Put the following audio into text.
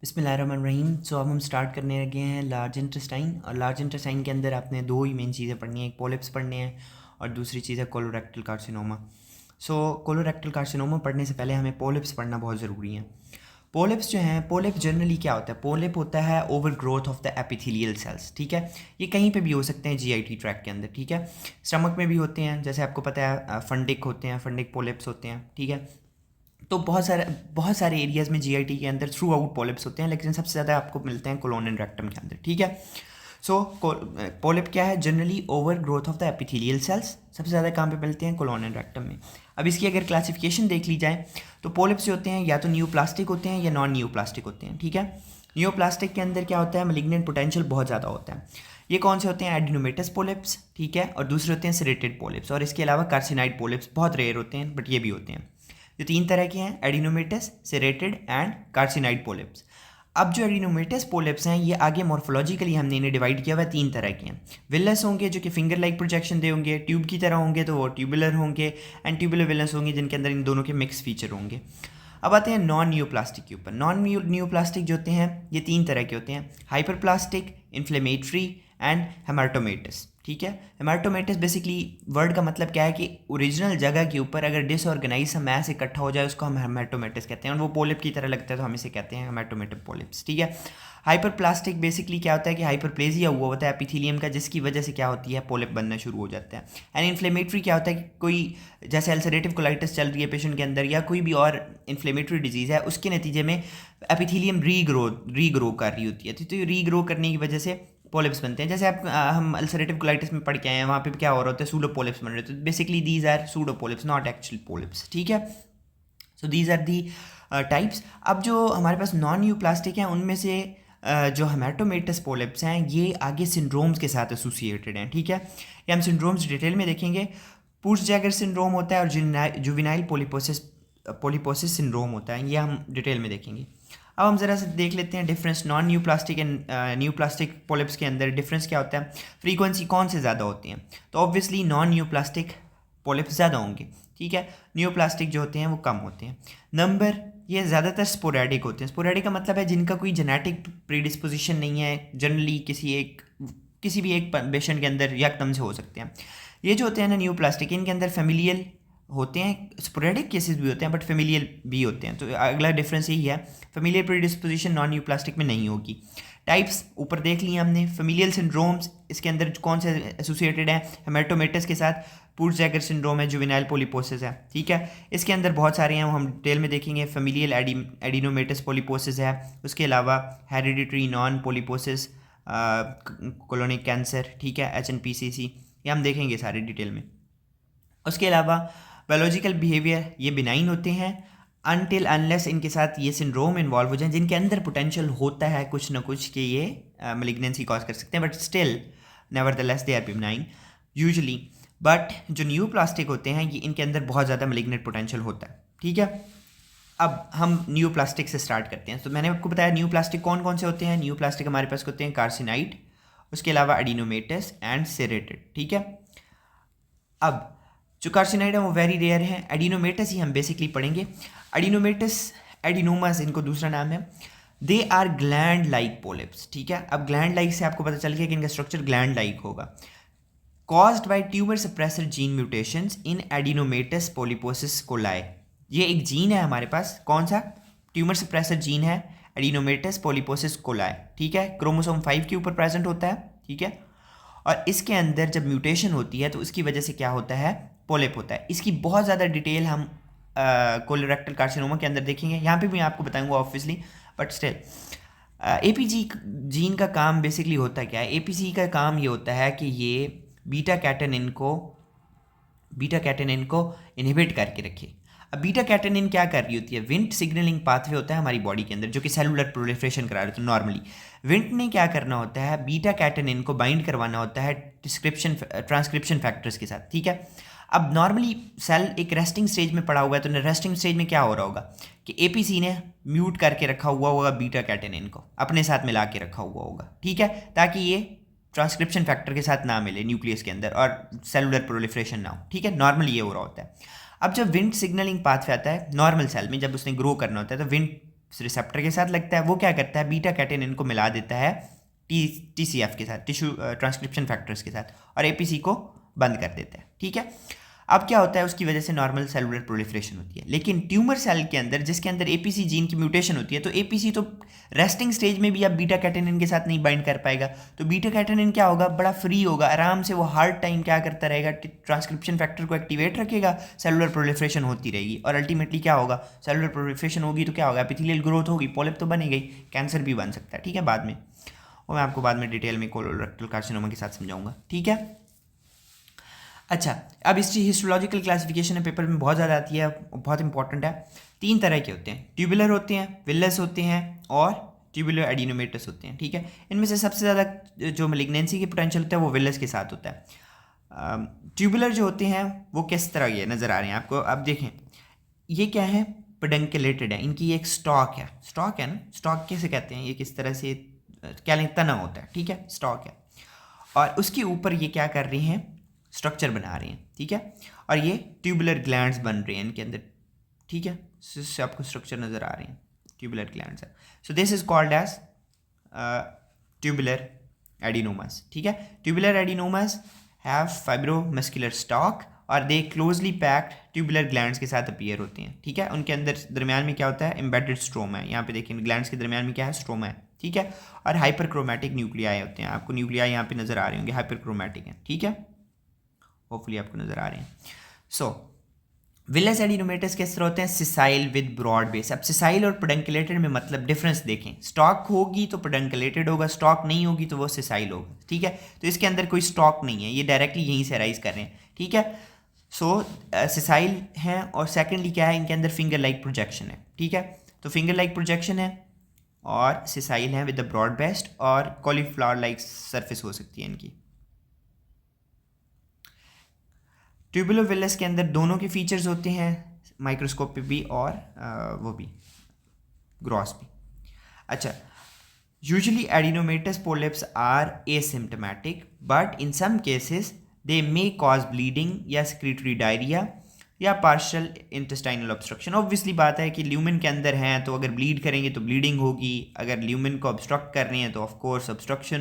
बिस्मिल्लाहिर्रहमानिर्रहीम। सो अब हम स्टार्ट करने लगे हैं लार्ज इंटेस्टाइन। और लार्ज इंटेस्टाइन के अंदर आपने दो ही मेन चीज़ें पढ़नी है, एक पॉलिप्स पढ़ने हैं और दूसरी चीज़ है कोलोरेक्टल कार्सिनोमा। सो कोलोरेक्टल कार्सिनोमा पढ़ने से पहले हमें पॉलिप्स पढ़ना बहुत ज़रूरी है। पॉलिप्स जो हैं, पॉलिप जनरली क्या होता है? पॉलिप होता है over growth of the epithelial cells. ठीक है, ये कहीं पे भी हो सकते हैं जीआईटी ट्रैक के अंदर। ठीक है, स्टमक में भी होते हैं, जैसे आपको पता है फंडिक होते हैं, फंडिक पॉलिप्स होते हैं। ठीक है, तो बहुत सारे एरियाज़ में जीआईटी के अंदर थ्रू आउट पॉलिप्स होते हैं, लेकिन सबसे ज़्यादा आपको मिलते हैं कोलोन एंड रेक्टम के अंदर। ठीक है, सो पॉलिप क्या है? Generally over growth of the epithelial cells. सबसे ज़्यादा कहाँ पे मिलते हैं? कोलोन एंड रेक्टम में। अब इसकी अगर क्लासिफिकेशन देख ली जाए तो पॉलिप्स जो होते हैं या तो न्यूप्लास्टिक होते हैं या नॉन न्यूप्लास्टिक होते हैं। ठीक है, न्यूप्लास्टिक के अंदर क्या होता है? मैलिग्नेंट पोटेंशियल बहुत ज़्यादा होता है। ये कौन से होते हैं? एडिनोमेटस पॉलिप्स। ठीक है, और दूसरे होते हैं सेरेटेड पॉलिप्स, और इसके अलावा कार्सिनाइड पॉलिप्स बहुत रेयर होते हैं, बट ये भी होते हैं। जो तीन तरह के हैं, एडिनोमेटस, सेरेटेड एंड कार्सिनाइड पॉलिप्स। अब जो एडिनोमेटस पॉलिप्स हैं, ये आगे मॉर्फोलॉजिकली हमने इन्हें डिवाइड किया हुआ है, तीन तरह के हैं। विलस होंगे जो कि फिंगर लाइक प्रोजेक्शन दे होंगे, ट्यूब की तरह होंगे तो वो ट्यूबुलर होंगे, एंड ट्यूबुलर विलस होंगे जिनके अंदर इन दोनों के मिक्स फीचर होंगे। अब आते हैं नॉन न्यूप्लास्टिक के ऊपर। नॉन न्यूप्लास्टिक जो होते हैं ये तीन तरह के होते हैं, हाइपरप्लास्टिक, इन्फ्लेमेटरी एंड हेमाटोमेटस। ठीक है, हेमाटोमेटस बेसिकली वर्ड का मतलब क्या है कि ओरिजिनल जगह के ऊपर अगर डिसऑर्गेनाइज मैस इकट्ठा हो जाए उसको हम हेमाटोमेटस कहते हैं, और वो पोलिप की तरह लगता है तो हम इसे कहते हैं हेमाटोमेटिक पोलिप्स। ठीक है, हाइपरप्लास्टिक बेसिकली क्या होता है कि हाइपरप्लेजिया हुआ होता है एपिथेलियम का, जिसकी वजह से क्या होती है? पोलिप बनना शुरू हो जाता है। एंड इन्फ्लेमेटरी क्या होता है कि कोई जैसे अल्सरेटिव कोलाइटिस चल रही है पेशेंट के अंदर या कोई भी और इन्फ्लेमेटरी डिजीज़ है, उसके नतीजे में एपिथेलियम रीग्रो कर रही होती है, तो ये रीग्रो करने की वजह से पॉलिप्स बनते हैं। जैसे हम अल्सरेटिव कोलाइटिस में पढ़ के आए हैं, वहाँ पे क्या हो रहा होता है? सूडो पॉलिप्स बन रहे होते हैं। तो basically these are pseudo polyps, not actual polyps. ठीक है, so these are the types. अब जो हमारे पास नॉन न्यूप्लास्टिक हैं उनमें से जो हेमाटोमेटस पॉलिप्स हैं ये आगे सिंड्रोम्स के साथ एसोसिएटेड हैं। ठीक है, ये हम सिंड्रोम्स डिटेल में देखेंगे। पुर्स जैगर सिंड्रोम होता है और जुवेनाइल पोलिपोसिस सिंड्रोम होता है, ये हम डिटेल में देखेंगे। अब हम ज़रा से देख लेते हैं difference non neoplastic and neoplastic polyps के अंदर डिफरेंस क्या होता है, फ्रीक्वेंसी कौन से ज़्यादा होती हैं। तो ऑब्वियसली नॉन न्यूप्लास्टिक पॉलिप्स ज़्यादा होंगे। ठीक है, न्यूप्लास्टिक जो होते हैं वो कम होते हैं। नंबर, ये ज़्यादातर स्पोरेडिक होते हैं। स्पोरेडिक का मतलब है जिनका कोई जेनेटिक प्रीडिस्पोजिशन नहीं है, जनरली किसी भी एक पेशेंट के अंदर यकदम से हो सकते हैं। ये जो होते हैं ना न्यूप्लास्टिक, इनके अंदर फेमिलियल होते हैं, स्पोरेडिक केसेस भी होते हैं बट फेमिलियल भी होते हैं। तो अगला डिफरेंस यही है, फेमिलियल प्रीडिस्पोजिशन नॉन न्यूप्लास्टिक में नहीं होगी। टाइप्स ऊपर देख लिए हमने। फेमिलियल सिंड्रोम्स इसके अंदर कौन से एसोसिएटेड हैं? हेमाटोमेटस के साथ पुर्स जैगर सिंड्रोम है, जुवेनाइल पोलिपोसिस है। ठीक है, इसके अंदर बहुत सारे हैं, वो हम डिटेल में देखेंगे। फेमिलियल एडिनोमेटस पोलिपोसिस है, उसके अलावा hereditary non polyposis, colonic cancer, ठीक है, HNPCC, ये हम देखेंगे सारे डिटेल में। उसके अलावा बायोलॉजिकल बिहेवियर ये बिनाइन होते हैं अनटिल अनलेस इनके साथ ये सिंड्रोम इन्वॉल्व हो जाए जिनके अंदर पोटेंशियल होता है कुछ ना कुछ कि ये मैलिग्नेंसी कॉज कर सकते हैं, but still nevertheless they are benign usually. But जो न्यू प्लास्टिक होते हैं ये इनके अंदर बहुत ज़्यादा मैलिग्नेंट पोटेंशियल होता है। ठीक है, अब हम न्यू प्लास्टिक से स्टार्ट करते हैं। तो मैंने आपको बताया न्यू प्लास्टिक कौन कौन से होते हैं। न्यू प्लास्टिक हमारे पास होते हैं कार्सिनाइड, उसके अलावा एडिनोमेटस एंड सेरेटेड। ठीक है, अब जो कार्सिनाइड है वो वेरी रेयर है। एडिनोमेटस ही हम बेसिकली पढ़ेंगे। एडिनोमेटस, एडिनोमास इनको दूसरा नाम है। They are gland like polyps. ठीक है, अब ग्लैंड लाइक से आपको पता चल गया कि इनका स्ट्रक्चर ग्लैंड लाइक होगा। Caused by tumour suppressor gene mutations in adenomatous polyposis coli. ये एक जीन है हमारे पास, कौन सा? ट्यूमर सप्रेसर जीन है एडिनोमेटस पोलिपोसिस कोलाई। ठीक है, क्रोमोसोम 5 के ऊपर प्रेजेंट होता है। ठीक है, और इसके अंदर जब म्यूटेशन होती है तो उसकी वजह से क्या होता है? पोलिप होता है। इसकी बहुत ज़्यादा डिटेल हम कोलोरेक्टल कार्सिनोमा के अंदर देखेंगे, यहाँ पे भी मैं आपको बताऊंगा obviously, but still APG gene का काम बेसिकली होता क्या है? एपीजी का काम ये होता है कि ये बीटा कैटेनिन को इनहिबिट करके रखे। अब बीटा कैटेनिन क्या कर रही होती है? विंट सिग्नलिंग पाथवे होता है हमारी बॉडी के अंदर जो कि सेलुलर प्रोलिफरेशन करा रहे थे नॉर्मली। विंट ने क्या करना होता है? बीटा कैटेनिन को बाइंड करवाना होता है ट्रांसक्रिप्शन फैक्टर्स के साथ। ठीक है, अब नॉर्मली सेल एक रेस्टिंग स्टेज में पड़ा हुआ है, तो रेस्टिंग स्टेज में क्या हो रहा होगा कि एपीसी ने म्यूट करके रखा हुआ होगा बीटा कैटेनिन को, अपने साथ मिला के रखा हुआ होगा। ठीक है, ताकि ये ट्रांसक्रिप्शन फैक्टर के साथ ना मिले न्यूक्लियस के अंदर और सेलुलर प्रोलिफरेशन ना हो। ठीक है, नॉर्मली ये हो रहा होता है। अब जब विंड सिग्नलिंग पाथवे आता है नॉर्मल सेल में, जब उसने ग्रो करना होता है तो विंड रिसेप्टर के साथ लगता है, वो क्या करता है, बीटा कैटेनिन को मिला देता है TCF के साथ, टिश्यू ट्रांसक्रिप्शन फैक्टर्स के साथ, और APC को बंद कर देता है। ठीक है, अब क्या होता है, उसकी वजह से नॉर्मल सेलुलर प्रोलिफरेशन होती है। लेकिन ट्यूमर सेल के अंदर जिसके अंदर APC जीन की म्यूटेशन होती है, तो APC तो रेस्टिंग स्टेज में भी अब बीटा कैटेनिन के साथ नहीं बाइंड कर पाएगा, तो बीटा कैटेनिन क्या होगा, बड़ा फ्री होगा, आराम से वो हर टाइम क्या करता रहेगा, ट्रांसक्रिप्शन फैक्टर को एक्टिवेट रखेगा, सेलुलर प्रोलिफरेशन होती रहेगी, और अल्टीमेटली क्या होगा, सेलुलर प्रोलिफरेशन होगी तो क्या होगा, एपिथेलियल ग्रोथ होगी, पॉलिप तो बनेगी, कैंसर भी बन सकता है। ठीक है, बाद में वो मैं आपको बाद में डिटेल में कोलोरेक्टल कार्सिनोमा के साथ समझाऊंगा। ठीक है, अच्छा, अब इसकी हिस्टोलॉजिकल क्लासिफिकेशन है, पेपर में बहुत ज़्यादा आती है, बहुत इंपॉर्टेंट है। 3 तरह के होते हैं, ट्यूबुलर होते हैं, विलस होते हैं, और ट्यूबुलर एडिनोमेटस होते हैं। ठीक है, इनमें से सबसे ज़्यादा जो मैलिग्नेंसी की पोटेंशियल होता है वो विलस के साथ होता है। ट्यूबुलर जो होते हैं वो किस तरह के नज़र आ रहे हैं आपको, अब देखें, ये क्या है, पेडंकुलेटेड है, इनकी एक स्टॉक है ना, स्टॉक कैसे कहते हैं, ये किस तरह से क्या लें, तना होता है। ठीक है, स्टॉक है, और उसके ऊपर ये क्या कर रही हैं, स्ट्रक्चर बना रही हैं। ठीक है, और ये ट्यूबुलर ग्लैंड्स बन रही हैं इनके अंदर। ठीक है, इससे आपको स्ट्रक्चर नज़र आ रही हैं, ट्यूबुलर ग्लैंड्स है। So this is called as tubular adenomas. ठीक है, tubular adenomas have fibromuscular stalk और they closely packed tubular glands के साथ अपीयर होते हैं। ठीक है, उनके अंदर दरमियान में क्या होता है, एम्बेडेड स्ट्रोमा है, यहाँ पे देखिए ग्लैंड्स के दरमियान में क्या है, स्ट्रोमा है। ठीक है, और हाइपरक्रोमैटिक न्यूक्लियाई होते हैं, आपको न्यूक्लियाई यहाँ पे नज़र आ रहे होंगे, हाइपरक्रोमैटिक हैं। ठीक है, होपफुली आपको नजर आ रहे हैं। सो विलस एडिनोमेटस किस तरह होते हैं, सिसाइल विद ब्रॉड बेस। अब सिसाइल और पेडंकुलेटेड में मतलब डिफरेंस देखें, स्टॉक होगी तो पेडंकुलेटेड होगा, स्टॉक नहीं होगी तो वो सिसाइल होगा। ठीक है, तो इसके अंदर कोई स्टॉक नहीं है, ये डायरेक्टली यहीं से अराइज कर रहे हैं। ठीक है, सो सिसाइल हैं, और सेकेंडली क्या है, इनके अंदर फिंगर लाइक प्रोजेक्शन है। ठीक है, तो फिंगर लाइक प्रोजेक्शन है और सिसाइल है विद द ब्रॉड बेस्ट, और कॉलीफ्लावर लाइक सरफेस हो सकती है इनकी। ट्यूबुलर विलस के अंदर दोनों के फीचर्स होते हैं, माइक्रोस्कोप पे भी और वो भी ग्रॉस भी। अच्छा, usually adenomatous polyps are asymptomatic, but in some cases they may cause bleeding या सेक्रेटरी डायरिया या पार्शियल इंटेस्टाइनल ऑब्स्ट्रक्शन। ऑब्वियसली बात है कि ल्यूमेन के अंदर हैं, तो अगर ब्लीड करेंगे तो ब्लीडिंग होगी, अगर ल्यूमेन को ऑब्स्ट्रक्ट कर रहे हैं तो ऑफ कोर्स ऑब्स्ट्रक्शन